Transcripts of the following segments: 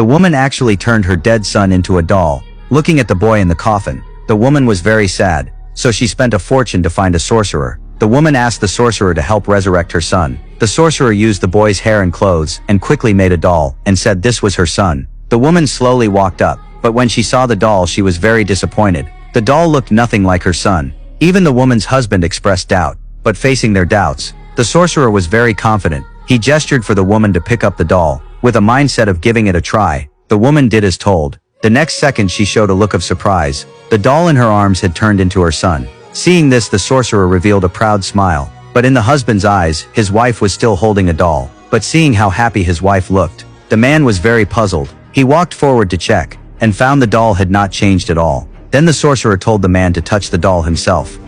The woman actually turned her dead son into a doll. Looking at the boy in the coffin, the woman was very sad, so she spent a fortune to find a sorcerer. The woman asked the sorcerer to help resurrect her son. The sorcerer used the boy's hair and clothes and quickly made a doll and said this was her son. The woman slowly walked up, but when she saw the doll she was very disappointed. The doll looked nothing like her son. Even the woman's husband expressed doubt, but facing their doubts, the sorcerer was very confident. He gestured for the woman to pick up the doll. With a mindset of giving it a try, the woman did as told. The next second she showed a look of surprise. The doll in her arms had turned into her son. Seeing this, the sorcerer revealed a proud smile. But in the husband's eyes, his wife was still holding a doll. But seeing how happy his wife looked, the man was very puzzled. He walked forward to check, and found the doll had not changed at all. Then the sorcerer told the man to touch the doll himself.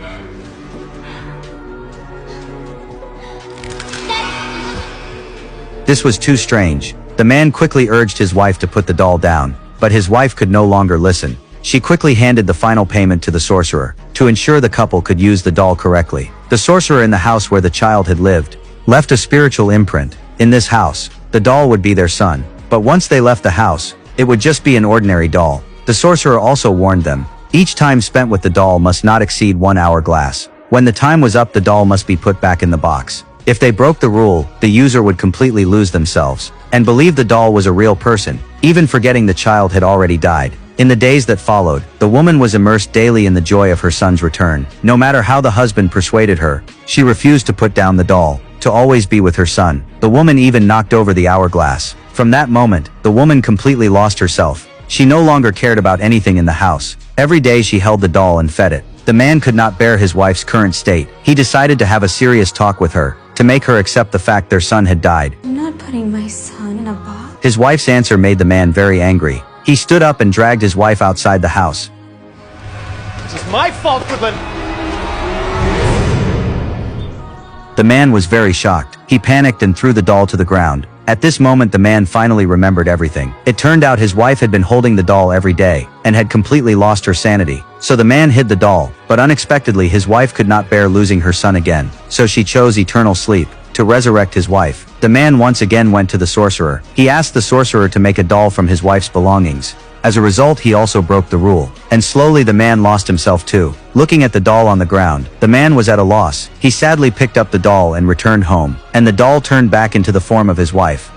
This was too strange. The man quickly urged his wife to put the doll down, but his wife could no longer listen. She quickly handed the final payment to the sorcerer, to ensure the couple could use the doll correctly. The sorcerer in the house where the child had lived, left a spiritual imprint. In this house, the doll would be their son. But once they left the house, it would just be an ordinary doll. The sorcerer also warned them, each time spent with the doll must not exceed 1 hourglass. When the time was up, the doll must be put back in the box. If they broke the rule, the user would completely lose themselves, and believe the doll was a real person, even forgetting the child had already died. In the days that followed, the woman was immersed daily in the joy of her son's return. No matter how the husband persuaded her, she refused to put down the doll, to always be with her son. The woman even knocked over the hourglass. From that moment, the woman completely lost herself. She no longer cared about anything in the house. Every day she held the doll and fed it. The man could not bear his wife's current state. He decided to have a serious talk with her, to make her accept the fact their son had died. I'm not putting my son in a box. His wife's answer made the man very angry. He stood up and dragged his wife outside the house. This is my fault for the... The man was very shocked. He panicked and threw the doll to the ground. At this moment the man finally remembered everything. It turned out his wife had been holding the doll every day, and had completely lost her sanity. So the man hid the doll, but unexpectedly his wife could not bear losing her son again. So she chose eternal sleep, to resurrect his wife. The man once again went to the sorcerer. He asked the sorcerer to make a doll from his wife's belongings. As a result, he also broke the rule, and slowly the man lost himself too. Looking at the doll on the ground, the man was at a loss. He sadly picked up the doll and returned home, and the doll turned back into the form of his wife.